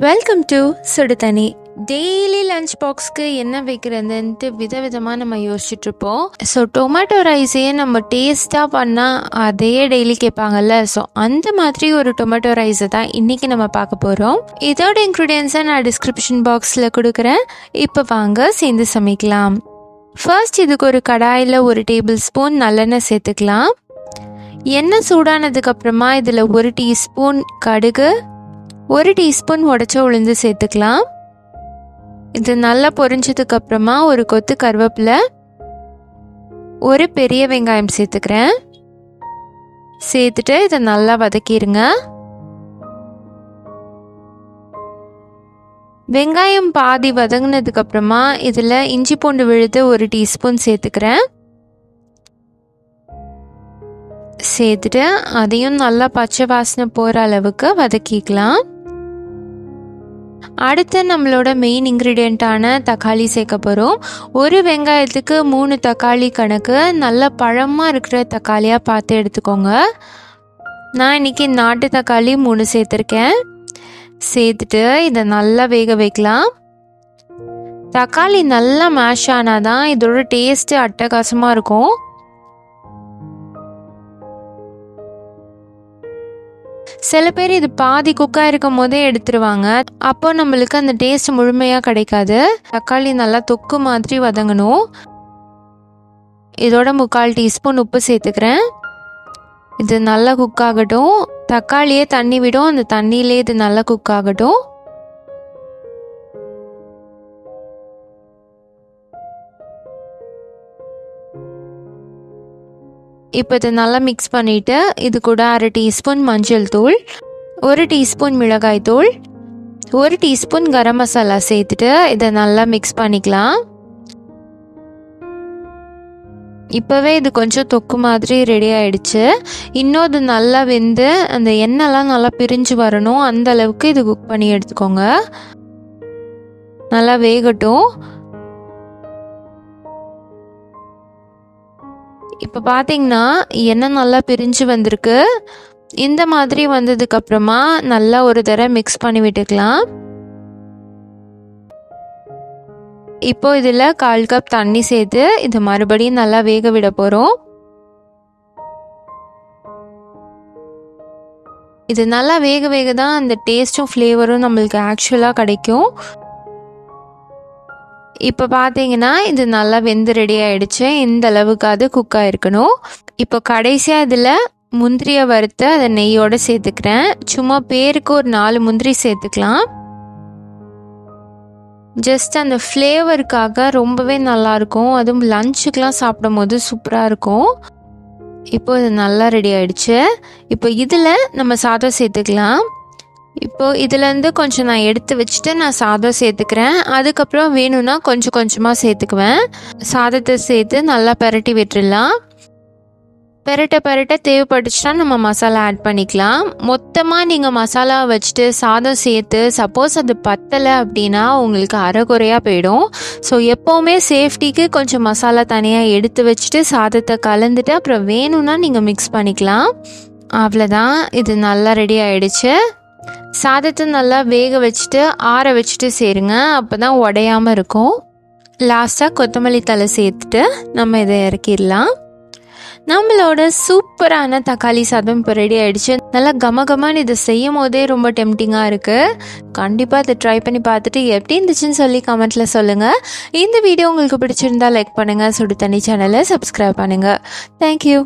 Welcome to சுடுதண்ணி. Daily lunch பாக்ஸ்க்கு என்ன வைக்கிறதுன்ட்டு விதவிதமாக நம்ம யோசிச்சுட்ருப்போம். ஸோ டொமேட்டோ ரைஸையே நம்ம டேஸ்ட்டாக பண்ணால் அதையே டெய்லி கேட்பாங்கல்ல. ஸோ அந்த மாதிரி ஒரு டொமேட்டோ ரைஸை தான் இன்றைக்கி நம்ம பார்க்க போகிறோம். இதோட இன்க்ரீடியன்ஸை நான் டிஸ்கிரிப்ஷன் பாக்ஸில் கொடுக்குறேன். இப்போ வாங்க சேர்ந்து சமைக்கலாம். ஃபர்ஸ்ட் இதுக்கு ஒரு கடாயில் 1 டேபிள் ஸ்பூன் நல்லெண்ணெய் சேர்த்துக்கலாம். எண்ணெய் சூடானதுக்கப்புறமா இதில் 1 டீஸ்பூன் கடுகு, 1 டீஸ்பூன் உடைச்ச உளுந்து சேர்த்துக்கலாம். இது நல்லா பொரிஞ்சதுக்கு அப்புறமா ஒரு கொத்து கருவேப்பிலை, 1 பெரிய வெங்காயம் சேர்த்துக்கிறேன். சேர்த்துட்டு இதை நல்லா வதக்கிடுங்க. வெங்காயம் பாதி வதங்கினதுக்கு அப்புறமா இதில் இஞ்சி பூண்டு விழுது 1 டீஸ்பூன் சேர்த்துக்கிறேன். சேர்த்துட்டு அதையும் நல்லா பச்சை வாசனை போகிற அளவுக்கு வதக்கிக்கலாம். அடுத்து நம்மளோட மெயின் இன்க்ரீடியண்ட்டான தக்காளி சேர்க்க போகிறோம். 1 வெங்காயத்துக்கு 3 தக்காளி கணக்கு. நல்ல பழமாக இருக்கிற தக்காளியாக பார்த்து எடுத்துக்கோங்க. நான் இன்றைக்கி நாட்டு தக்காளி 3 சேர்த்துருக்கேன். சேர்த்துட்டு இதை நல்லா வேக வைக்கலாம். தக்காளி நல்லா மேஷ் ஆனாதான் இதோட டேஸ்ட்டு அட்டகாசமாக இருக்கும். சில பேர் இது பாதி குக்காக இருக்கும் போதே எடுத்துருவாங்க. அப்போ நம்மளுக்கு அந்த டேஸ்ட் முழுமையாக கிடைக்காது. தக்காளி நல்லா தொக்கு மாதிரி வதங்கணும். இதோட 3/4 டீஸ்பூன் உப்பு சேர்த்துக்கிறேன். இது நல்லா குக் ஆகட்டும். தக்காளியே தண்ணி விடும், அந்த தண்ணியிலே இது நல்லா குக் ஆகட்டும். இப்போ இதை நல்லா மிக்ஸ் பண்ணிவிட்டு இது கூட 1/2 டீஸ்பூன் மஞ்சள் தூள், 1 டீஸ்பூன் மிளகாய் தூள், 1 டீஸ்பூன் கரம் மசாலா சேர்த்துட்டு இதை நல்லா மிக்ஸ் பண்ணிக்கலாம். இப்போவே இது கொஞ்சம் தொக்கு மாதிரி ரெடி ஆயிடுச்சு. இன்னும் இது நல்லா வெந்து அந்த எண்ணெய்லாம் நல்லா பிரிஞ்சு வரணும். அந்த அளவுக்கு இது குக் பண்ணி எடுத்துக்கோங்க. நல்லா வேகட்டும். இப்போ பார்த்தீங்கன்னா எண்ணெய் நல்லா பிரிஞ்சு வந்திருக்கு. இந்த மாதிரி வந்ததுக்கப்புறமா நல்லா ஒரு தடவை மிக்ஸ் பண்ணி விட்டுக்கலாம். இப்போ இதில் 1/4 கப் தண்ணி சேர்த்து இது மறுபடியும் நல்லா வேக விட போகிறோம். இது நல்லா வேக தான் அந்த டேஸ்ட்டும் ஃப்ளேவரும் நம்மளுக்கு ஆக்சுவலாக கிடைக்கும். இப்போ பார்த்தீங்கன்னா இது நல்லா வெந்து ரெடி ஆகிடுச்சு. இந்த அளவுக்கு அது குக் ஆகிருக்கணும். இப்போ கடைசியாக இதில் முந்திரியை வறுத்து அதை நெய்யோடு சேர்த்துக்கிறேன். சும்மா பேருக்கு ஒரு 4 முந்திரி சேர்த்துக்கலாம். ஜஸ்ட் அந்த ஃப்ளேவருக்காக ரொம்பவே நல்லாயிருக்கும். அதுவும் லஞ்சுக்கெலாம் சாப்பிடும் போது சூப்பராக இருக்கும். இப்போ இது நல்லா ரெடி ஆகிடுச்சு. இப்போ இதில் நம்ம சாதம் சேர்த்துக்கலாம். இப்போது இதுலேருந்து கொஞ்சம் நான் எடுத்து வச்சுட்டு நான் சாதம் சேர்த்துக்கிறேன். அதுக்கப்புறம் வேணும்னா கொஞ்சம் கொஞ்சமாக சேர்த்துக்குவேன். சாதத்தை சேர்த்து நல்லா பெரட்டி விட்டுடலாம். பெரட்ட தேவைப்பட்டுச்சுன்னா நம்ம மசாலா ஆட் பண்ணிக்கலாம். மொத்தமாக நீங்கள் மசாலா வச்சுட்டு சாதம் சேர்த்து சப்போஸ் அது பத்தலை அப்படின்னா உங்களுக்கு அரைகுறையாக போயிடும். ஸோ எப்போவுமே சேஃப்டிக்கு கொஞ்சம் மசாலா தனியாக எடுத்து வச்சுட்டு சாதத்தை கலந்துட்டு அப்புறம் வேணும்னா நீங்கள் மிக்ஸ் பண்ணிக்கலாம். அவ்வளோதான், இது நல்லா ரெடி ஆகிடுச்சு. சாதத்தை நல்லா வேக வச்சுட்டு ஆற வச்சுட்டு சேருங்க. அப்போ தான் உடையாமல் இருக்கும். லாஸ்ட்டாக கொத்தமல்லி தழை சேர்த்துட்டு நம்ம இதை இறக்கிடலாம். நம்மளோட சூப்பரான தக்காளி சாதம் இப்போ ரெடி ஆகிடுச்சு. நல்லா கமகமான்னு இதை செய்யும் போதே ரொம்ப டெம்டிங்காக இருக்குது. கண்டிப்பாக இதை ட்ரை பண்ணி பார்த்துட்டு எப்படி இருந்துச்சுன்னு சொல்லி கமெண்ட்டில் சொல்லுங்கள். இந்த வீடியோ உங்களுக்கு பிடிச்சிருந்தா லைக் பண்ணுங்கள். சுடு தண்ணி சேனலை சப்ஸ்கிரைப் பண்ணுங்கள். தேங்க்யூ.